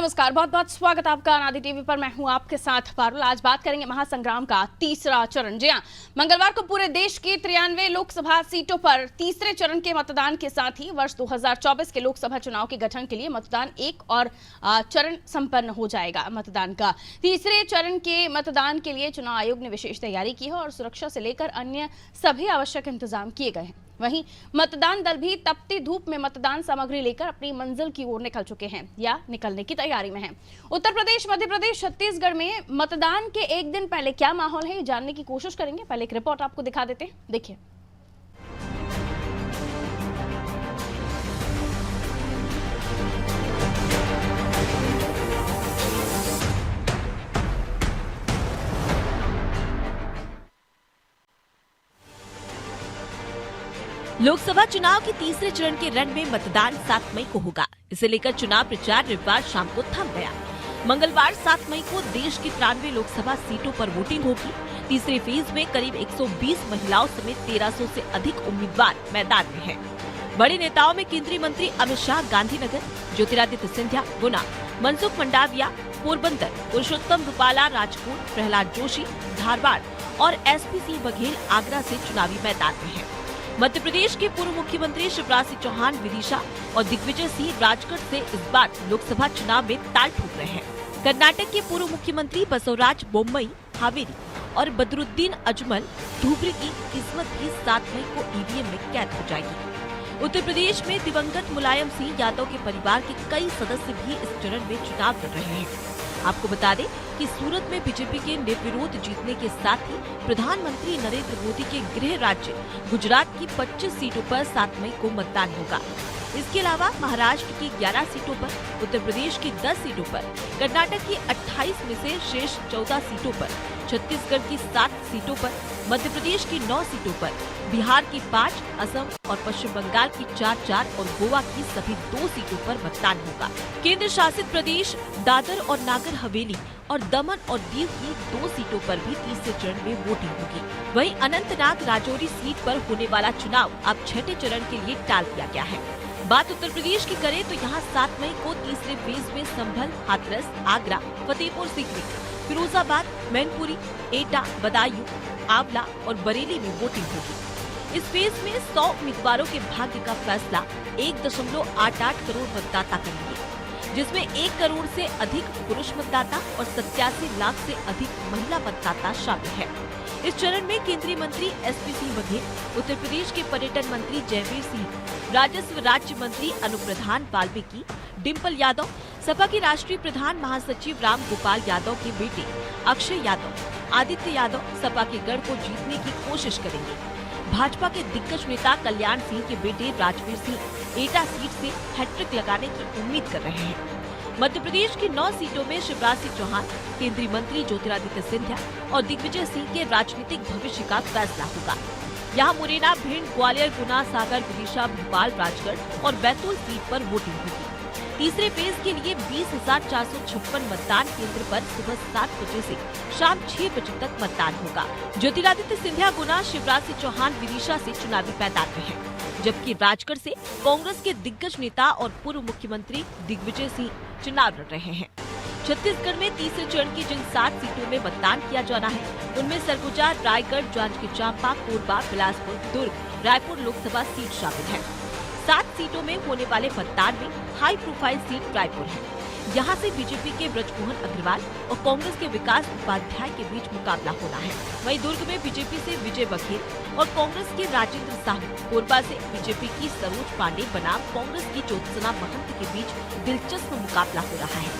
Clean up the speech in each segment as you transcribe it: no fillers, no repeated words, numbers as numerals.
नमस्कार, बहुत बहुत स्वागत आपका अनादि टीवी पर। मैं हूं आपके साथ पारुल। आज बात करेंगे महासंग्राम का तीसरा चरण। जी हां, मंगलवार को पूरे देश की 93 लोकसभा सीटों पर तीसरे चरण के मतदान के साथ ही वर्ष 2024 के लोकसभा चुनाव के गठन के लिए मतदान एक और चरण संपन्न हो जाएगा। मतदान का तीसरे चरण के मतदान के लिए चुनाव आयोग ने विशेष तैयारी की है और सुरक्षा से लेकर अन्य सभी आवश्यक इंतजाम किए गए हैं। वहीं मतदान दल भी तपती धूप में मतदान सामग्री लेकर अपनी मंजिल की ओर निकल चुके हैं या निकलने की तैयारी में हैं। उत्तर प्रदेश, मध्य प्रदेश, छत्तीसगढ़ में मतदान के एक दिन पहले क्या माहौल है, ये जानने की कोशिश करेंगे। पहले एक रिपोर्ट आपको दिखा देते हैं, देखिए। लोकसभा चुनाव के तीसरे चरण के रण में मतदान 7 मई को होगा। इसे लेकर चुनाव प्रचार रविवार शाम को थम गया। मंगलवार 7 मई को देश की 93 लोकसभा सीटों पर वोटिंग होगी। तीसरे फेज में करीब 120 महिलाओं समेत 1300 से अधिक उम्मीदवार मैदान में हैं। बड़े नेताओं में केंद्रीय मंत्री अमित शाह गांधीनगर, ज्योतिरादित्य सिंधिया गुना, मनसुख मंडाविया पोरबंदर, पुरुषोत्तम रूपाला राजकोट, प्रहलाद जोशी धारवाड़ और एसपी सिंह बघेल आगरा से चुनावी मैदान में हैं। मध्य प्रदेश के पूर्व मुख्यमंत्री शिवराज सिंह चौहान विदिशा और दिग्विजय सिंह राजगढ़ से इस बार लोकसभा चुनाव में ताल ठोक रहे हैं। कर्नाटक के पूर्व मुख्यमंत्री बसवराज बोम्मई हावेरी और बदरुद्दीन अजमल धुबरी की किस्मत भी 7 मई को ईवीएम में कैद हो जाएगी। उत्तर प्रदेश में दिवंगत मुलायम सिंह यादव के परिवार के कई सदस्य भी इस चरण में चुनाव लड़ रहे हैं। आपको बता दें कि सूरत में बीजेपी के निर्विरोध जीतने के साथ ही प्रधानमंत्री नरेंद्र मोदी के गृह राज्य गुजरात की 25 सीटों पर 7 मई को मतदान होगा। इसके अलावा महाराष्ट्र की 11 सीटों पर, उत्तर प्रदेश की 10 सीटों पर, कर्नाटक की 28 में से शेष 14 सीटों पर, छत्तीसगढ़ की 7 सीटों पर, मध्य प्रदेश की 9 सीटों पर, बिहार की 5, असम और पश्चिम बंगाल की 4 और गोवा की सभी 2 सीटों पर मतदान होगा। केंद्र शासित प्रदेश दादर और नागर हवेली और दमन और दीव की 2 सीटों पर भी तीसरे चरण में वोटिंग होगी। वहीं अनंतनाग राजौरी सीट पर होने वाला चुनाव अब छठे चरण के लिए टाल दिया गया है। बात उत्तर प्रदेश की करें तो यहाँ 7 मई को तीसरे फेज में संभल, हाथरस, आगरा, फतेहपुर सीकरी, फिरोजाबाद, मैनपुरी, एटा, बदायूं, आंवला और बरेली में वोटिंग होगी। इस फेज में 100 उम्मीदवारों के भाग्य का फैसला 1.88 करोड़ मतदाता करेंगे, जिसमें 1 करोड़ से अधिक पुरुष मतदाता और 87 लाख से अधिक महिला मतदाता शामिल है। इस चरण में केंद्रीय मंत्री एसपी सिंह बघेल, उत्तर प्रदेश के पर्यटन मंत्री जयवीर सिंह, राजस्व राज्य मंत्री अनुप्रधान वाल्मीकि, डिम्पल यादव, सपा के राष्ट्रीय प्रधान महासचिव राम गोपाल यादव के बेटे अक्षय यादव, आदित्य यादव सपा के गढ़ को जीतने की कोशिश करेंगे। भाजपा के दिग्गज नेता कल्याण सिंह के बेटे राजवीर सिंह एटा सीट से हैट्रिक लगाने की उम्मीद कर रहे हैं। मध्य प्रदेश की 9 सीटों में शिवराज सिंह चौहान, केंद्रीय मंत्री ज्योतिरादित्य सिंधिया और दिग्विजय सिंह के राजनीतिक भविष्य का फैसला होगा। यहाँ मुरैना, भिंड, ग्वालियर, गुना, सागर, विदिशा, भोपाल, राजगढ़ और बैतूल सीट पर वोटिंग होगी। तीसरे फेज के लिए 20,456 मतदान केंद्र पर सुबह 7 बजे से शाम 6 बजे तक मतदान होगा। ज्योतिरादित्य सिंधिया गुना, शिवराज सिंह चौहान विदिशा से चुनावी मैदान में हैं, जबकि राजगढ़ से कांग्रेस के दिग्गज नेता और पूर्व मुख्यमंत्री दिग्विजय सिंह चुनाव लड़ रहे हैं। छत्तीसगढ़ में तीसरे चरण की जिन 7 सीटों में मतदान किया जाना है, उनमें सरगुजा, रायगढ़, जांजगीर चांपा, कोरबा, बिलासपुर, दुर्ग, रायपुर लोकसभा सीट शामिल है। 7 सीटों में होने वाले मतदान में हाई प्रोफाइल सीट रायपुर है। यहाँ से बीजेपी के ब्रजमोहन अग्रवाल और कांग्रेस के विकास उपाध्याय के बीच मुकाबला होना है। वहीं दुर्ग में बीजेपी से विजय बघेल और कांग्रेस के राजेंद्र साहू, कोरबा से बीजेपी की सरोज पांडे बनाम कांग्रेस की ज्योत्सना महंत के बीच दिलचस्प मुकाबला हो रहा है।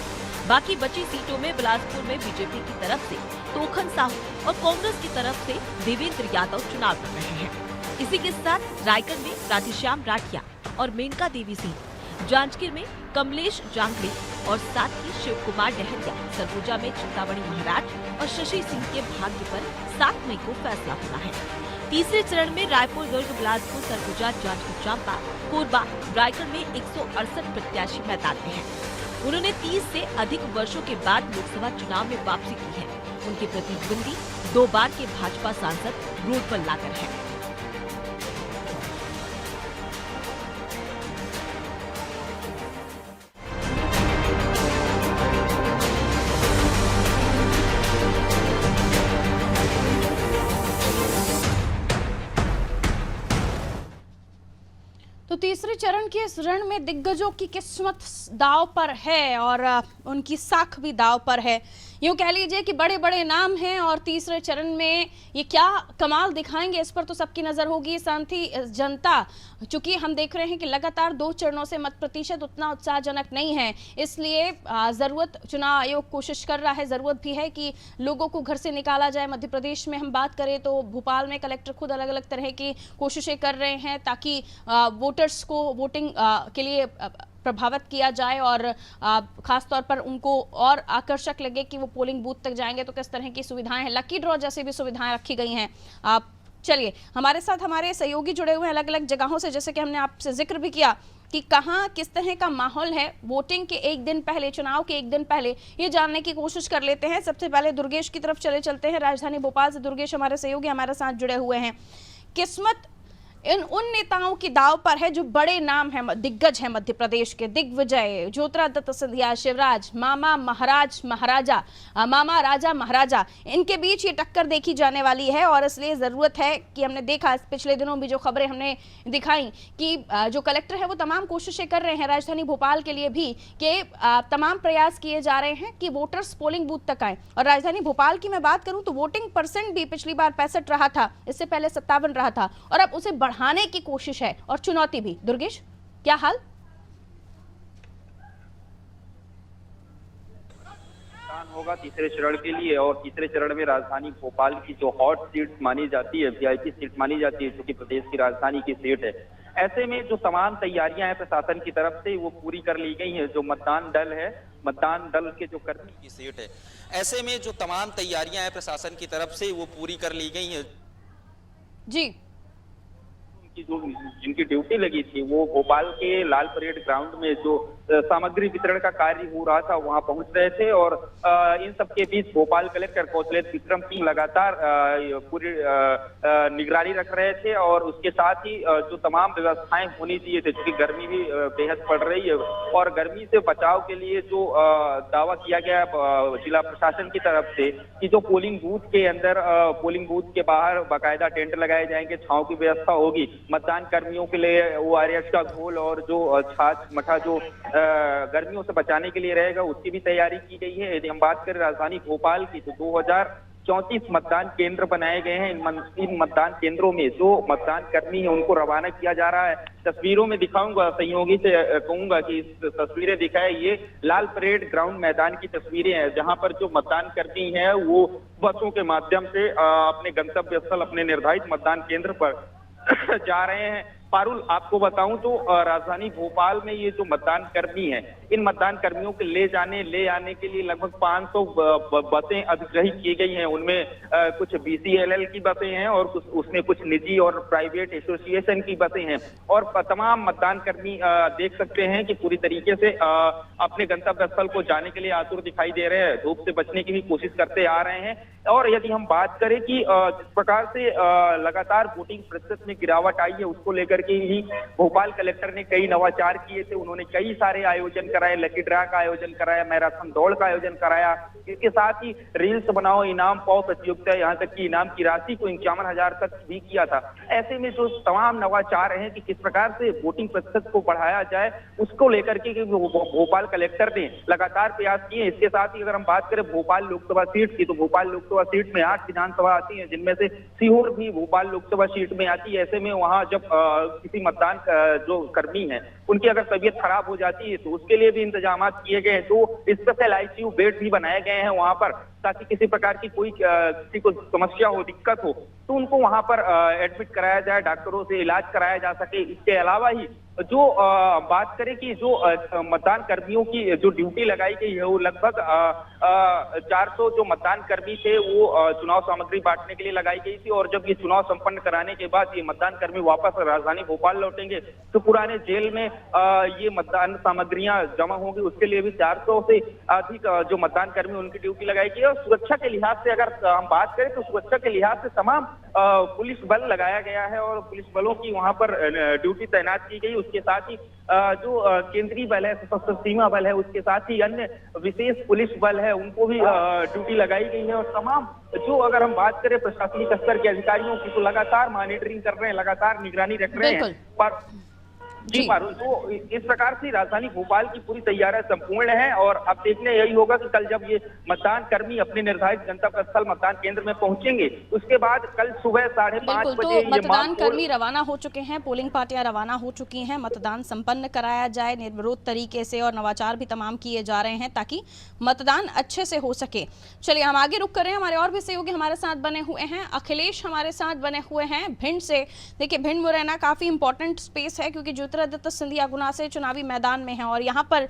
बाकी बची सीटों में बिलासपुर में बीजेपी की तरफ से तोखन साहू और कांग्रेस की तरफ से देवेंद्र यादव चुनाव लड़ रहे हैं। इसी के साथ रायगढ़ में राधेश्याम राठिया और मेनका देवी सिंह, जांजगीर में कमलेश जांगड़े और साथ ही शिव कुमार डहरिया, सरगुजा में चिंतामणि महाराज और शशि सिंह के भाग्य पर 7 मई को फैसला होना है। तीसरे चरण में रायपुर, दुर्ग, बिलासपुर, सरगुजा, जांजगीर चांपा, कोरबा, रायगढ़ में 168 प्रत्याशी मैदान में हैं। उन्होंने 30 से अधिक वर्षों के बाद लोकसभा चुनाव में वापसी की है। उनके प्रतिद्वंदी 2 बार के भाजपा सांसद रोड पर लाकर हैं। तो तीसरे चरण के इस रण में दिग्गजों की किस्मत दांव पर है और उनकी साख भी दांव पर है। यूं कह लीजिए कि बड़े बड़े नाम हैं और तीसरे चरण में ये क्या कमाल दिखाएंगे इस पर तो सबकी नजर होगी। साथ ही जनता, चूंकि हम देख रहे हैं कि लगातार 2 चरणों से मत प्रतिशत उतना उत्साहजनक नहीं है, इसलिए जरूरत, चुनाव आयोग कोशिश कर रहा है, जरूरत भी है कि लोगों को घर से निकाला जाए। मध्य प्रदेश में हम बात करें तो भोपाल में कलेक्टर खुद अलग अलग तरह की कोशिशें कर रहे हैं ताकि वोटर्स को वोटिंग के लिए प्रभावित किया जाए और खास तौर पर उनको और आकर्षक लगे कि वो पोलिंग बूथ तक जाएंगे तो किस तरह की सुविधाएं हैं। लकी ड्रॉ जैसी भी सुविधाएं रखी गई हैं। आप चलिए, हमारे साथ हमारे सहयोगी जुड़े हुए हैं अलग अलग जगहों से, जैसे कि हमने आपसे जिक्र भी किया कि कहाँ किस तरह का माहौल है वोटिंग के एक दिन पहले, चुनाव के एक दिन पहले, ये जानने की कोशिश कर लेते हैं। सबसे पहले दुर्गेश की तरफ चलते हैं। राजधानी भोपाल से दुर्गेश हमारे सहयोगी हमारे साथ जुड़े हुए हैं। किस्मत उन नेताओं की दाव पर है जो बड़े नाम हैं, दिग्गज हैं मध्य प्रदेश के, दिग्विजय, ज्योतिरादित्य सिंधिया, शिवराज, मामा राजा महाराजा, इनके बीच ये टक्कर देखी जाने वाली है और इसलिए जरूरत है कि हमने देखा पिछले दिनों भी जो खबरें हमने दिखाई कि जो कलेक्टर है वो तमाम कोशिशें कर रहे हैं राजधानी भोपाल के लिए भी कि तमाम प्रयास किए जा रहे हैं कि वोटर्स पोलिंग बूथ तक आए। और राजधानी भोपाल की मैं बात करूं तो वोटिंग परसेंट भी पिछली बार 65 रहा था, इससे पहले 57 रहा था और अब उसे बढ़ाने की कोशिश है और चुनौती भी। दुर्गेश, क्या हाल? होगा तीसरे चरण के लिए और तीसरे चरण में राजधानी भोपाल की जो हॉट सीट मानी जाती है, वीआईपी सीट मानी जाती है, जो कि प्रदेश की राजधानी की सीट है, ऐसे में जो तमाम तैयारियां हैं प्रशासन की तरफ से वो पूरी कर ली गई हैं। जो मतदान दल है, मतदान दल के जो कर्मी की सीट है, ऐसे में जो तमाम तैयारियां हैं प्रशासन की तरफ से वो पूरी कर ली गई हैं। जी, जो जिनकी ड्यूटी लगी थी वो भोपाल के लाल परेड ग्राउंड में जो सामग्री वितरण का कार्य हो रहा था वहां पहुंच रहे थे और इन सबके बीच भोपाल कलेक्टर कौशलेश विक्रम सिंह लगातार पूरी निगरानी रख रहे थे और उसके साथ ही जो तमाम व्यवस्थाएं होनी चाहिए थे, क्योंकि गर्मी भी बेहद पड़ रही है और गर्मी से बचाव के लिए जो दावा किया गया जिला प्रशासन की तरफ से कि जो पोलिंग बूथ के अंदर, पोलिंग बूथ के बाहर बाकायदा टेंट लगाए जाएंगे, छांव की व्यवस्था होगी, मतदान कर्मियों के लिए ORS का घोल और जो छाछ मठा जो गर्मियों से बचाने के लिए रहेगा उसकी भी तैयारी की गई है। यदि हम बात करें राजधानी भोपाल की तो 2034 मतदान केंद्र बनाए गए हैं। इन मतदान केंद्रों में जो मतदान कर्मी है उनको रवाना किया जा रहा है। तस्वीरों में दिखाऊंगा, सहयोगी से कहूंगा कि इस तस्वीरें दिखाए, ये लाल परेड ग्राउंड मैदान की तस्वीरें हैं जहां पर जो मतदान कर्मी है वो बसों के माध्यम से अपने गंतव्य स्थल, अपने निर्धारित मतदान केंद्र पर जा रहे हैं। पारुल, आपको बताऊं तो राजधानी भोपाल में ये जो मतदान कर्मी हैं, इन मतदान कर्मियों के ले आने के लिए लगभग 500 बसें अधिग्रहित की गई हैं। उनमें कुछ BCLL की बसें हैं और उसमें कुछ निजी और प्राइवेट एसोसिएशन की बसें हैं और तमाम मतदान कर्मी देख सकते हैं कि पूरी तरीके से अपने गंतव्य स्थल को जाने के लिए आतुर दिखाई दे रहे हैं, धूप से बचने की भी कोशिश करते आ रहे हैं। और यदि हम बात करें कि जिस प्रकार से लगातार वोटिंग प्रतिशत में गिरावट आई है उसको लेकर के ही भोपाल कलेक्टर ने कई नवाचार किए थे। उन्होंने कई सारे आयोजन कराए, लकी ड्रा का आयोजन कराया, मैराथन दौड़ का आयोजन कराया, इसके साथ ही रील्स बनाओ, इनाम पाओ प्रतियोगिता, यहाँ तक कि इनाम की राशि को 51,000 तक भी किया था। ऐसे में जो तमाम नवाचार हैं कि किस प्रकार से वोटिंग प्रतिशत को बढ़ाया जाए उसको लेकर के भोपाल कलेक्टर ने लगातार प्रयास किए। इसके साथ ही अगर हम बात करें भोपाल लोकसभा सीट की तो भोपाल लोकसभा सीट में 8 विधानसभा आती है, जिनमें से सीहोर भी भोपाल लोकसभा सीट में आती है। ऐसे में वहां जब किसी मतदान जो कर्मी है उनकी अगर तबीयत खराब हो जाती है तो उसके लिए भी इंतजाम किए गए हैं। तो स्पेशल ICU बेड भी बनाए गए हैं वहां पर, ताकि किसी प्रकार की कोई किसी को समस्या हो, दिक्कत हो तो उनको वहां पर एडमिट कराया जाए, डॉक्टरों से इलाज कराया जा सके। इसके अलावा ही जो बात करें कि जो मतदान कर्मियों की जो ड्यूटी लगाई गई है वो लगभग 400 जो मतदान कर्मी थे वो चुनाव सामग्री बांटने के लिए लगाई गई थी और जब ये चुनाव संपन्न कराने के बाद ये मतदान कर्मी वापस राजधानी भोपाल लौटेंगे तो पुराने जेल में ये मतदान सामग्रियां जमा होंगी। उसके लिए भी 400 से अधिक जो मतदान कर्मी उनकी ड्यूटी लगाई गई है। और सुरक्षा के लिहाज से अगर हम बात करें तो सुरक्षा के लिहाज से तमाम पुलिस बल लगाया गया है और पुलिस बलों की वहां पर ड्यूटी तैनात की गई। उसके साथ ही जो केंद्रीय बल है, सशस्त्र सीमा बल है, उसके साथ ही अन्य विशेष पुलिस बल है, उनको भी ड्यूटी लगाई गई है। और तमाम जो अगर हम बात करें प्रशासनिक स्तर के अधिकारियों की तो लगातार मॉनिटरिंग कर रहे हैं, लगातार निगरानी रख रहे हैं। पर जी पारुल, तो इस प्रकार से राजधानी भोपाल की पूरी तैयारियां संपूर्ण है और अब देखने यही होगा कि कल जब ये मतदान कर्मी अपने निर्धारित गंतव्य स्थल मतदान केंद्र में पहुंचेंगे, उसके बाद कल सुबह 5:30 बिल्कुल, बजे तो ये मतदान कर्मी रवाना हो चुके हैं, पोलिंग पार्टियां रवाना हो चुकी हैं, मतदान संपन्न कराया जाए निर्विरोध तरीके से और नवाचार भी तमाम किए जा रहे हैं ताकि मतदान अच्छे से हो सके। चलिए हम आगे रुक कर रहे हैं, हमारे और भी सहयोगी हमारे साथ बने हुए हैं। अखिलेश हमारे साथ बने हुए हैं भिंड से। देखिए भिंड मुरैना काफी इंपॉर्टेंट स्पेस है क्योंकि ज्योतिरादित्य सिंधिया गुना से चुनावी मैदान में है और यहाँ पर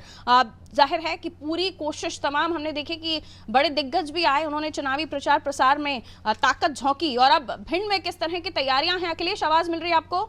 जाहिर है कि पूरी कोशिश तमाम हमने देखी कि बड़े दिग्गज भी आए, उन्होंने चुनावी प्रचार प्रसार में ताकत झोंकी और अब भिंड में किस तरह की तैयारियां हैं? अखिलेश, आवाज मिल रही है आपको?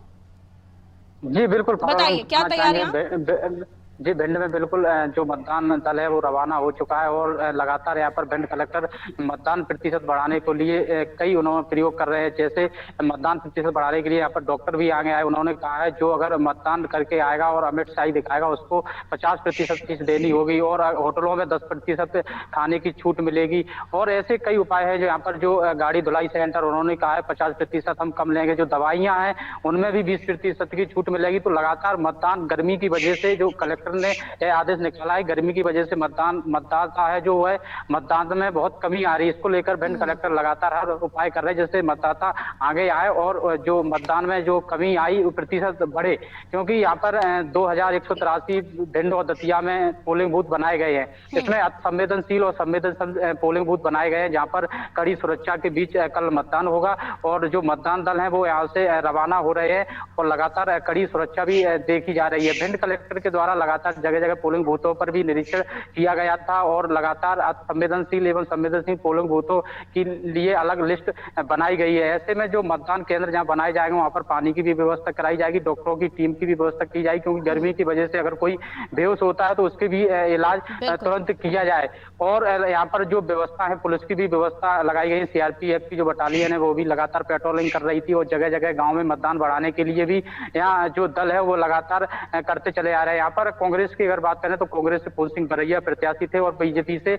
जी बिल्कुल, बताइए क्या तैयारियां? जी भिंड में बिल्कुल जो मतदान दल है वो रवाना हो चुका है और लगातार यहाँ पर भिंड कलेक्टर मतदान प्रतिशत बढ़ाने के लिए कई उन्होंने प्रयोग कर रहे हैं। जैसे मतदान प्रतिशत बढ़ाने के लिए यहाँ पर डॉक्टर भी आगे आए, उन्होंने कहा है जो अगर मतदान करके आएगा और अमिट शाही दिखाएगा उसको 50% फीस देनी होगी और होटलों में 10% खाने की छूट मिलेगी और ऐसे कई उपाय है। जो यहाँ पर जो गाड़ी धुलाई सेंटर उन्होंने कहा है 50% हम कम लेंगे, जो दवाइयाँ हैं उनमें भी 20% की छूट मिलेगी। तो लगातार मतदान गर्मी की वजह से जो कलेक्टर ने यह आदेश निकाला है, गर्मी की वजह से मतदाता है जो है मतदान में बहुत कमी आ रही है, इसको लेकर भिंड कलेक्टर लगातार हर उपाय कर रहे हैं जैसे मतदाता आगे आए और जो मतदान में जो कमी आई वो प्रतिशत बढ़े, क्योंकि यहाँ पर 2183 भिंड और दतिया में पोलिंग बूथ बनाए गए हैं। इसमें संवेदनशील और संवेदनशील पोलिंग बूथ बनाए गए हैं जहाँ पर कड़ी सुरक्षा के बीच कल मतदान होगा और जो मतदान दल है वो यहाँ से रवाना हो रहे हैं और लगातार कड़ी सुरक्षा भी देखी जा रही है। भिंड कलेक्टर के द्वारा लगातार जगह जगह पोलिंग बूथों पर भी निरीक्षण किया गया था और लगातार संवेदनशील एवं संवेदनशील पोलिंग बूथों के लिए अलग लिस्ट बनाई गई है। ऐसे में जो मतदान केंद्र जहां बनाए जाएंगे वहां पर पानी की भी व्यवस्था कराई जाएगी, डॉक्टरों की टीम की भी व्यवस्था की जाएगी, क्योंकि गर्मी की वजह से अगर कोई बेहोश होता है तो उसके भी इलाज तुरंत किया जाए। और यहाँ पर जो व्यवस्था है पुलिस की भी व्यवस्था लगाई गई, सीआरपीएफ की जो बटालियन है वो भी लगातार पेट्रोलिंग कर रही थी और जगह जगह गाँव में मतदान बढ़ाने के लिए भी यहाँ जो दल है वो लगातार करते चले आ रहे हैं। यहाँ पर कांग्रेस की अगर बात करें तो कांग्रेस से फूल सिंह बरैया प्रत्याशी थे और बीजेपी से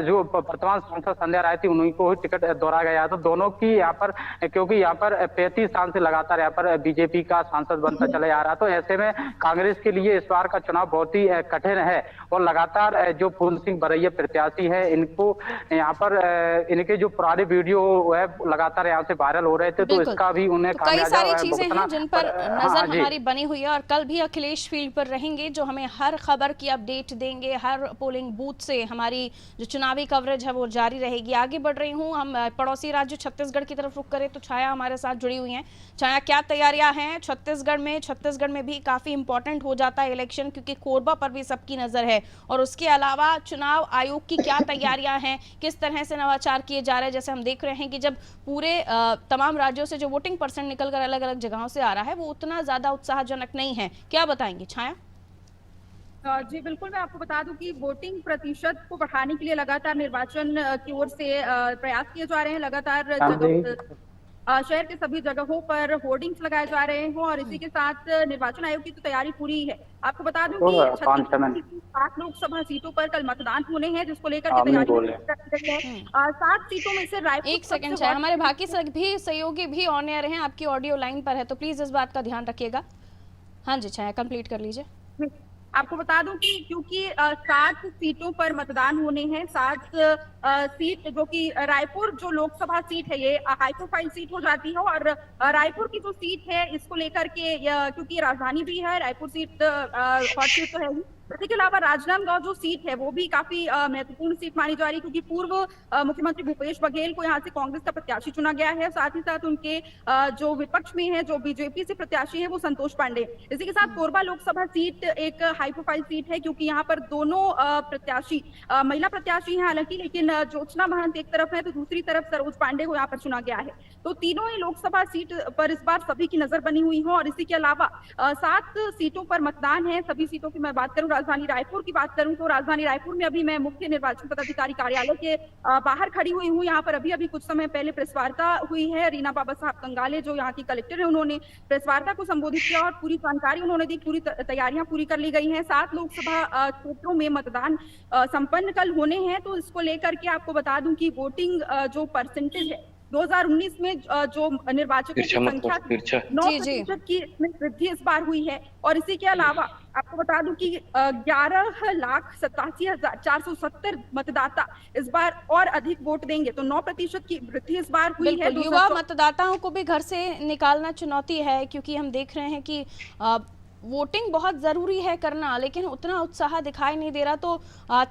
जो वर्तमान सांसद संध्या राय थी उन्हीं को टिकट दौड़ा गया। तो दोनों की यहाँ पर क्योंकि यहाँ पर 35 साल से लगातार यहाँ पर बीजेपी का सांसद बनता चले आ रहा, तो ऐसे में कांग्रेस के लिए इस बार का चुनाव बहुत ही कठिन है और लगातार जो फूल सिंह बरैया प्रत्याशी है इनको यहाँ पर इनके जो पुराने वीडियो है लगातार यहाँ से वायरल हो रहे थे, तो इसका भी उन्हें कई सारी चीजें हैं जिन पर नजर हमारी बनी हुई है और कल भी अखिलेश फील्ड पर रहेंगे जो हमें हर खबर की अपडेट देंगे। हर पोलिंग बूथ से हमारी जो चुनावी कवरेज है वो जारी रहेगी। आगे बढ़ रही हूँ, हम पड़ोसी राज्य छत्तीसगढ़ की तरफ रुख करें तो छाया हमारे साथ जुड़ी हुई हैं। छाया, क्या तैयारियां हैं छत्तीसगढ़ में भी काफी इंपॉर्टेंट हो जाता है इलेक्शन क्योंकि कोरबा पर भी सबकी नजर है और उसके अलावा चुनाव आयोग की क्या तैयारियां हैं, किस तरह से नवाचार किए जा रहे हैं? जैसे हम देख रहे हैं कि जब पूरे तमाम राज्यों से जो वोटिंग परसेंट निकल कर अलग अलग जगहों से आ रहा है वो उतना ज्यादा उत्साहजनक नहीं है, क्या बताएंगे छाया? जी बिल्कुल, मैं आपको बता दूं कि वोटिंग प्रतिशत को बढ़ाने के लिए लगातार निर्वाचन की ओर से प्रयास किए जा रहे हैं। लगातार शहर के सभी जगहों पर होर्डिंग्स लगाए जा रहे हैं और इसी के साथ निर्वाचन आयोग की तो तैयारी पूरी है। आपको बता दूं कि 7 लोकसभा सीटों पर कल मतदान होने हैं जिसको लेकर के तैयारी है। 7 सीटों में से रायपुर। एक सेकंड, हमारे बाकी सभी सहयोगी भी ऑन एयर हैं, आपकी ऑडियो लाइन पर है तो प्लीज इस बात का ध्यान रखिएगा। हाँ जी छाया, कंप्लीट कर लीजिए। आपको बता दूं कि क्योंकि 7 सीटों पर मतदान होने हैं, 7 सीट जो कि रायपुर जो लोकसभा सीट है ये हाई प्रोफाइल सीट हो जाती है और रायपुर की जो सीट है इसको लेकर के क्योंकि राजधानी भी है, रायपुर सीट हॉट सीट तो है ही, इसके अलावा राजनांदगांव जो सीट है वो भी काफी महत्वपूर्ण सीट मानी जा रही है क्योंकि पूर्व मुख्यमंत्री भूपेश बघेल को यहाँ से कांग्रेस का प्रत्याशी चुना गया है। साथ ही साथ उनके जो विपक्ष में है, जो बीजेपी से प्रत्याशी है वो संतोष पांडे। इसी के साथ कोरबा लोकसभा सीट एक हाई प्रोफाइल सीट है क्योंकि यहाँ पर दोनों प्रत्याशी महिला प्रत्याशी हैं हालांकि, लेकिन ज्योत्सना महंत एक तरफ है तो दूसरी तरफ सरोज पांडे को यहाँ पर चुना गया है। तो तीनों ही लोकसभा सीट पर इस बार सभी की नजर बनी हुई है और इसी के अलावा 7 सीटों पर मतदान है। सभी सीटों की मैं बात करूं, राजधानी रायपुर की बात करूं तो राजधानी रायपुर में अभी मैं मुख्य निर्वाचन पदाधिकारी कार्यालय के बाहर खड़ी हुई हूं। यहाँ पर अभी कुछ समय पहले प्रेस वार्ता हुई है। रीना बाबा साहब कंगाले जो यहाँ की कलेक्टर है उन्होंने प्रेस वार्ता को संबोधित किया और पूरी जानकारी उन्होंने दी, पूरी तैयारियां पूरी कर ली गई हैं। 7 लोकसभा क्षेत्रों में मतदान संपन्न कल होने हैं तो इसको लेकर के आपको बता दूं कि वोटिंग जो परसेंटेज है 2019 में जो निर्वाचकों की संख्या थी 9% की इसमें वृद्धि इस बार हुई है। और इसी के अलावा आपको बता दूं कि 11,87,470 मतदाता इस बार और अधिक वोट देंगे, तो 9% की वृद्धि इस बार हुई है। बिल्कुल, युवा मतदाताओं को भी घर से निकालना चुनौती है, क्योंकि हम देख रहे हैं कि वोटिंग बहुत ज़रूरी है करना, लेकिन उतना उत्साह दिखाई नहीं दे रहा। तो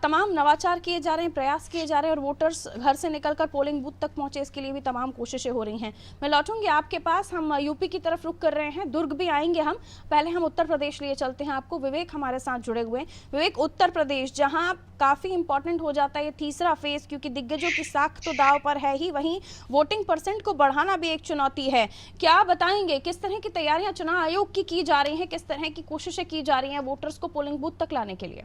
तमाम नवाचार किए जा रहे हैं, प्रयास किए जा रहे हैं, और वोटर्स घर से निकलकर पोलिंग बूथ तक पहुंचे, इसके लिए भी तमाम कोशिशें हो रही हैं। मैं लौटूंगी आपके पास, हम यूपी की तरफ रुख कर रहे हैं, दुर्ग भी आएंगे हम। पहले हम उत्तर प्रदेश लिए चलते हैं आपको। विवेक हमारे साथ जुड़े हुए हैं। विवेक, उत्तर प्रदेश जहाँ काफ़ी इंपॉर्टेंट हो जाता है ये तीसरा फेज, क्योंकि दिग्गजों की साख तो दाव पर है ही, वहीं वोटिंग परसेंट को बढ़ाना भी एक चुनौती है। क्या बताएंगे, किस तरह की तैयारियां चुनाव आयोग की जा रही हैं, किस तरह की कोशिशें की जा रही हैं वोटर्स को पोलिंग बूथ तक लाने के लिए?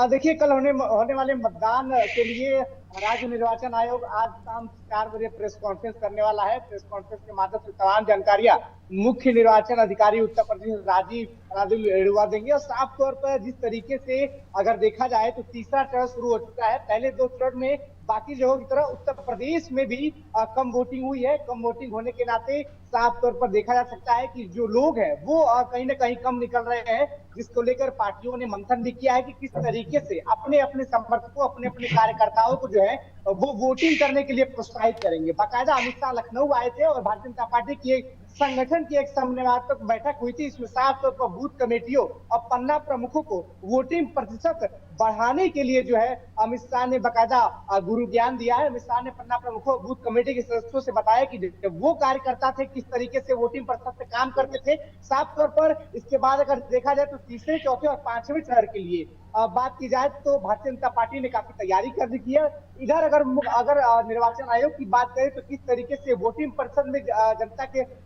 देखिए, कल होने वाले मतदान के लिए राज्य निर्वाचन आयोग आज शाम 4 बजे प्रेस कॉन्फ्रेंस करने वाला है। प्रेस कॉन्फ्रेंस के माध्यम से तमाम जानकारियां मुख्य निर्वाचन अधिकारी उत्तर प्रदेश राजीव रेणुवा देंगे। और साफ तौर पर जिस तरीके से अगर देखा जाए तो तीसरा चरण शुरू हो चुका है। पहले 2 चरण में बाकी जगहों की तरह उत्तर प्रदेश में भी कम वोटिंग हुई है। कम वोटिंग होने के नाते साफ तौर पर देखा जा सकता है कि जो लोग हैं वो कहीं ना कहीं कम निकल रहे हैं, जिसको लेकर पार्टियों ने मंथन भी किया है कि किस तरीके से अपने अपने समर्थकों, अपने अपने कार्यकर्ताओं को जो है वो वोटिंग करने के लिए प्रोत्साहित करेंगे। बाकायदा अमित शाह लखनऊ आए थे और भारतीय जनता पार्टी की संगठन की एक समन्वयात्मक बैठक हुई थी। इसमें साफ तौर पर बूथ कमेटियों और पन्ना प्रमुखों को वोटिंग प्रतिशत बढ़ाने के लिए जो है अमित शाह ने बाकायदा गुरु ज्ञान दिया है। अमित शाह ने पन्ना प्रमुखों, बूथ कमेटी के सदस्यों से बताया कि वो कार्यकर्ता थे किस तरीके से वोटिंग प्रतिशत पे काम करते थे। साफ तौर पर इसके बाद अगर देखा जाए तो तीसरे, चौथे और 5वें चरण के लिए बात की जाए तो भारतीय जनता पार्टी ने काफी तैयारी कर दी है। इधर अगर निर्वाचन आयोग की बात करें तो किस तरीके से वोटिंग प्रतिशत में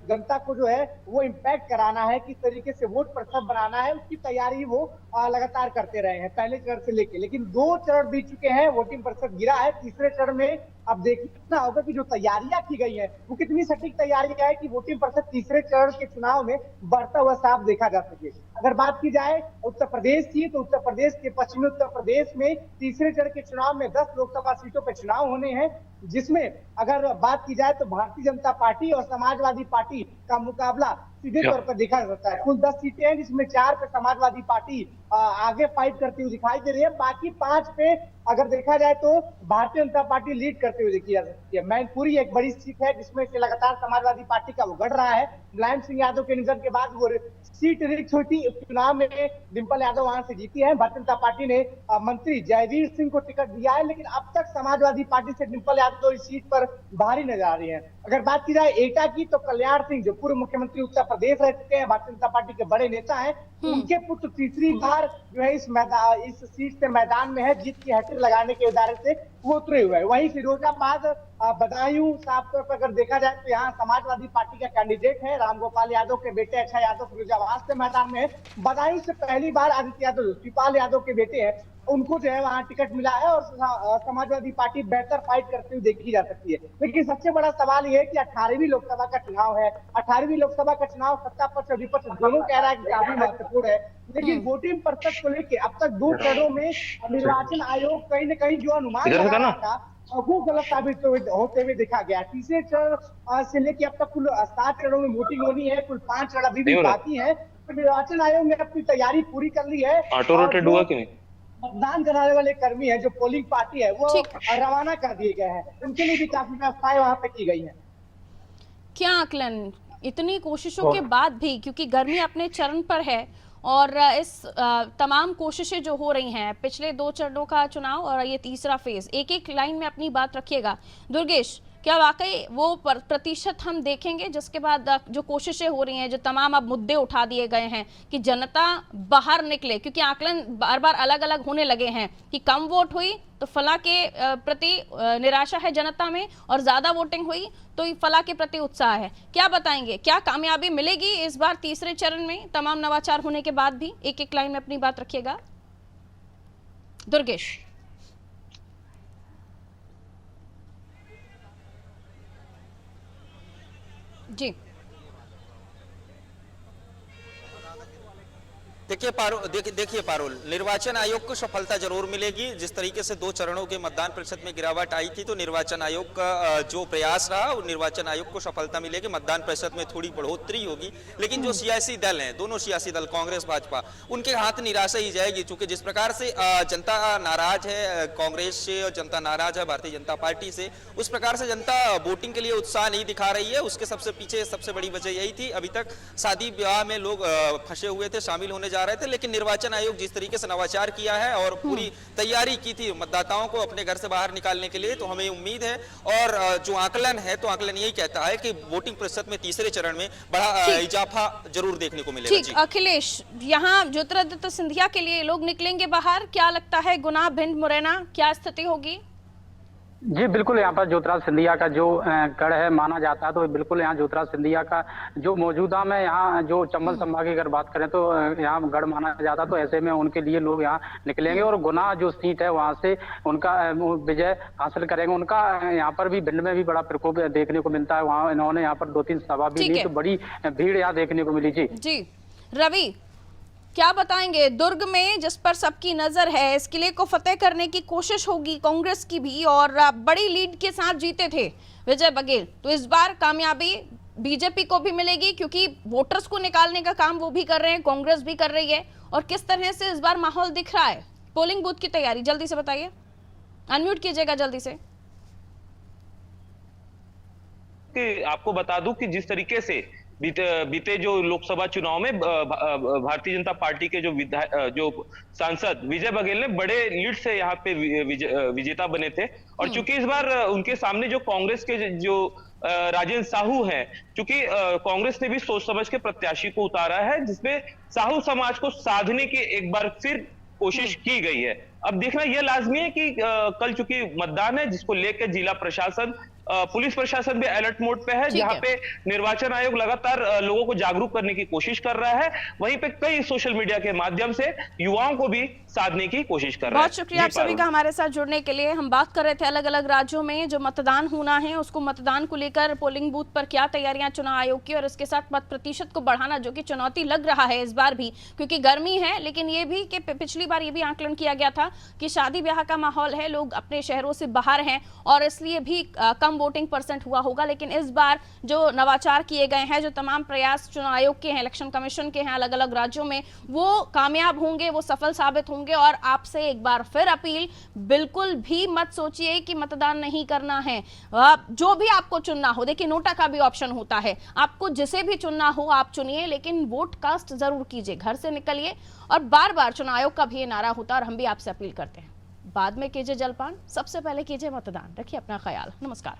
जनता को जो है वो इम्पैक्ट कराना है, किस तरीके से वोट प्रतिशत बनाना है, उसकी तैयारी वो लगातार करते रहे हैं पहले चरण से लेके। लेकिन 2 चरण बीत चुके हैं, वोटिंग प्रतिशत गिरा है। तीसरे चरण में अब देखना होगा कि जो तैयारियां की गई है वो कितनी सटीक तैयारियां है कि वोटिंग प्रतिशत तीसरे चरण के चुनाव में बढ़ता हुआ साफ देखा जा सके। अगर बात की जाए उत्तर प्रदेश की, तो उत्तर प्रदेश के पश्चिमी उत्तर प्रदेश में तीसरे चरण के चुनाव में 10 लोकसभा सीटों पर चुनाव होने हैं, जिसमें अगर बात की जाए तो भारतीय जनता पार्टी और समाजवादी पार्टी का मुकाबला सीधे तौर पर देखा जा सकता है। कुल 10 सीटें हैं, जिसमें 4 पे समाजवादी पार्टी आगे फाइट करती हुई दिखाई दे रही है। बाकी 5 पे अगर देखा जाए तो भारतीय जनता पार्टी लीड करते हुए देखी जा सकती है। मैनपुरी एक बड़ी सीट है जिसमें से लगातार समाजवादी पार्टी का वो बढ़ रहा है। मुलायम सिंह यादव के निधन के बाद वो सीट रिक्त हुई थी, चुनाव में डिंपल यादव वहां से जीती है। भारतीय जनता पार्टी ने मंत्री जयवीर सिंह को टिकट दिया है, लेकिन अब तक समाजवादी पार्टी से डिंपल यादव इस सीट पर बाहरी नजर आ रही है। अगर बात की जाए एटा की, तो कल्याण सिंह जो पूर्व मुख्यमंत्री उत्तर प्रदेश रह चुके हैं, भारतीय जनता पार्टी के बड़े नेता हैं, उनके पुत्र तीसरी बार जो है इस सीट से मैदान में है। जीत की हैट्रिक लगाने के इरादे से वो उतरे हुए हैं। वहीं फिरोजाबाद, बदायूं, साफ तौर पर अगर देखा जाए तो यहाँ समाजवादी पार्टी का कैंडिडेट है रामगोपाल यादव के बेटे अक्षय यादव, फिरोजाबाद से मैदान में है। बदायूं से पहली बार आदित्य यादव, शिवपाल यादव के बेटे हैं, उनको जो है वहां टिकट मिला है और समाजवादी पार्टी बेहतर फाइट करती हुई देखी जा सकती है। लेकिन सबसे बड़ा सवाल यह है कि 18वीं लोकसभा का चुनाव है। 18वीं लोकसभा का चुनाव सत्ता पक्ष और विपक्ष दोनों कह रहा है कि काफी महत्वपूर्ण है, लेकिन वोटिंग प्रतिशत को लेकर अब तक 2 चरणों में निर्वाचन आयोग कहीं न कहीं जो अनुमान लगा रहा था वो गलत साबित होते हुए देखा गया। तीसरे चरण से लेकर अब तक कुल 7 चरणों में वोटिंग होनी है, कुल 5 चरण अभी भी बाकी है। तो निर्वाचन आयोग ने अपनी तैयारी पूरी कर ली है। ऑटो रोटेट हुआ कि नहीं? मतदान कराने वाले कर्मी है, जो पोलिंग पार्टी है, वो रवाना कर दिए गए हैं। उनके लिए भी काफी व्यवस्थाएं वहां पे की गई हैं। क्या आकलन, इतनी कोशिशों के बाद भी, क्योंकि गर्मी अपने चरण पर है और इस तमाम कोशिशें जो हो रही हैं, पिछले 2 चरणों का चुनाव और ये तीसरा फेज, एक एक लाइन में अपनी बात रखिएगा। दुर्गेश, क्या वाकई वो प्रतिशत हम देखेंगे जिसके बाद जो कोशिशें हो रही हैं, जो तमाम अब मुद्दे उठा दिए गए हैं कि जनता बाहर निकले, क्योंकि आकलन बार बार अलग अलग होने लगे हैं कि कम वोट हुई तो फला के प्रति निराशा है जनता में और ज्यादा वोटिंग हुई तो फला के प्रति उत्साह है। क्या बताएंगे, क्या कामयाबी मिलेगी इस बार तीसरे चरण में तमाम नवाचार होने के बाद भी? एक एक लाइन में अपनी बात रखिएगा दुर्गेश। जी, देखिए पारुल, निर्वाचन आयोग को सफलता जरूर मिलेगी। जिस तरीके से 2 चरणों के मतदान प्रतिशत में गिरावट आई थी, तो निर्वाचन आयोग का जो प्रयास रहा, वो निर्वाचन आयोग को सफलता मिलेगी, मतदान प्रतिशत में थोड़ी बढ़ोतरी होगी। लेकिन जो सियासी दल हैं, दोनों सियासी दल कांग्रेस भाजपा, उनके हाथ निराशा ही जाएगी, क्योंकि जिस प्रकार से जनता नाराज है कांग्रेस से और जनता नाराज है भारतीय जनता पार्टी से, उस प्रकार से जनता वोटिंग के लिए उत्साह नहीं दिखा रही है। उसके सबसे पीछे सबसे बड़ी वजह यही थी, अभी तक शादी विवाह में लोग फंसे हुए थे, शामिल होने जा रहे थे, लेकिन निर्वाचन आयोग जिस तरीके से नवाचार किया है और पूरी तैयारी की थी मतदाताओं को अपने घर से बाहर निकालने के लिए, तो हमें उम्मीद है। और जो आकलन है, तो आकलन यही कहता है कि वोटिंग प्रतिशत में तीसरे चरण में बड़ा इजाफा जरूर देखने को मिलेगा। ठीक, अखिलेश, यहाँ ज्योतिरादित्य सिंधिया के लिए लोग निकलेंगे बाहर, क्या लगता है? गुना, भिंड, मुरैना, क्या स्थिति होगी? जी बिल्कुल, यहाँ पर ज्योतिरादित्य सिंधिया का जो गढ़ है माना जाता है, तो बिल्कुल यहाँ ज्योतिरादित्य सिंधिया का जो मौजूदा में यहाँ जो चंबल संभाग की अगर बात करें तो यहाँ गढ़ माना जाता, तो ऐसे में उनके लिए लोग यहाँ निकलेंगे और गुना जो सीट है वहाँ से उनका विजय हासिल करेंगे। उनका यहाँ पर भी भिंड में भी बड़ा प्रकोप देखने को मिलता है, वहाँ इन्होंने यहाँ पर 2-3 सभा भी ली, तो बड़ी भीड़ यहाँ देखने को मिली। जी रवि, क्या बताएंगे? दुर्ग में जिस पर सबकी नजर है, इस किले को फतेह करने की कोशिश होगी कांग्रेस की भी, और बड़ी लीड के साथ जीते थे विजय बघेल, तो इस बार कामयाबी बीजेपी को भी मिलेगी, क्योंकि वोटर्स को निकालने का काम वो भी कर रहे हैं, कांग्रेस भी कर रही है। और किस तरह से इस बार माहौल दिख रहा है? पोलिंग बूथ की तैयारी जल्दी से बताइए, अनम्यूट कीजिएगा जल्दी से। आपको बता दूं कि जिस तरीके से बीते जो लोकसभा चुनाव में भारतीय जनता पार्टी के जो सांसद विजय बघेल ने बड़े लीड से यहाँ पे विजेता बने थे, और चूंकि इस बार उनके सामने जो कांग्रेस के जो राजेंद्र साहू हैं, चूंकि कांग्रेस ने भी सोच समझ के प्रत्याशी को उतारा है, जिसमें साहू समाज को साधने की एक बार फिर कोशिश की गई है। अब देखना यह लाजमी है कि कल चूंकि मतदान है, जिसको लेकर जिला प्रशासन, पुलिस प्रशासन भी अलर्ट मोड पे है, जहां पे निर्वाचन आयोग लगातार लोगों को जागरूक करने की कोशिश कर रहा है। वहीं पे कई सोशल मीडिया के माध्यम से युवाओं को भी साधने की कोशिश कर रहा है। बहुत शुक्रिया आप सभी का हमारे साथ जुड़ने के लिए। हम बात कर रहे थे अलग अलग राज्यों में जो मतदान होना है, उसको मतदान को लेकर पोलिंग बूथ पर क्या तैयारियां चुनाव आयोग की, और इसके साथ मत प्रतिशत को बढ़ाना, जो कि चुनौती लग रहा है इस बार भी, क्योंकि गर्मी है। लेकिन ये भी कि पिछली बार ये भी आकलन किया गया था कि शादी ब्याह का माहौल है, लोग अपने शहरों से बाहर हैं, और इसलिए भी कम वोटिंग परसेंट हुआ होगा। लेकिन इस बार जो नवाचार किए गए हैं, जो तमाम प्रयास चुनाव आयोग के हैं, इलेक्शन कमीशन के हैं अलग अलग राज्यों में, वो कामयाब होंगे, वो सफल साबित होंगे। और आपसे एक बार फिर अपील, बिल्कुल भी मत सोचिए कि मतदान नहीं करना है। जो भी आपको चुनना हो, देखिए नोटा का भी ऑप्शन होता है, आपको जिसे भी चुनना हो आप चुनिए, लेकिन वोट कास्ट जरूर कीजिए, घर से निकलिए। और बार बार चुनाव आयोग का भी ये नारा होता है, और हम भी आपसे अपील करते हैं, बाद में कीजिए जलपान, सबसे पहले कीजिए मतदान। रखिए अपना ख्याल। नमस्कार।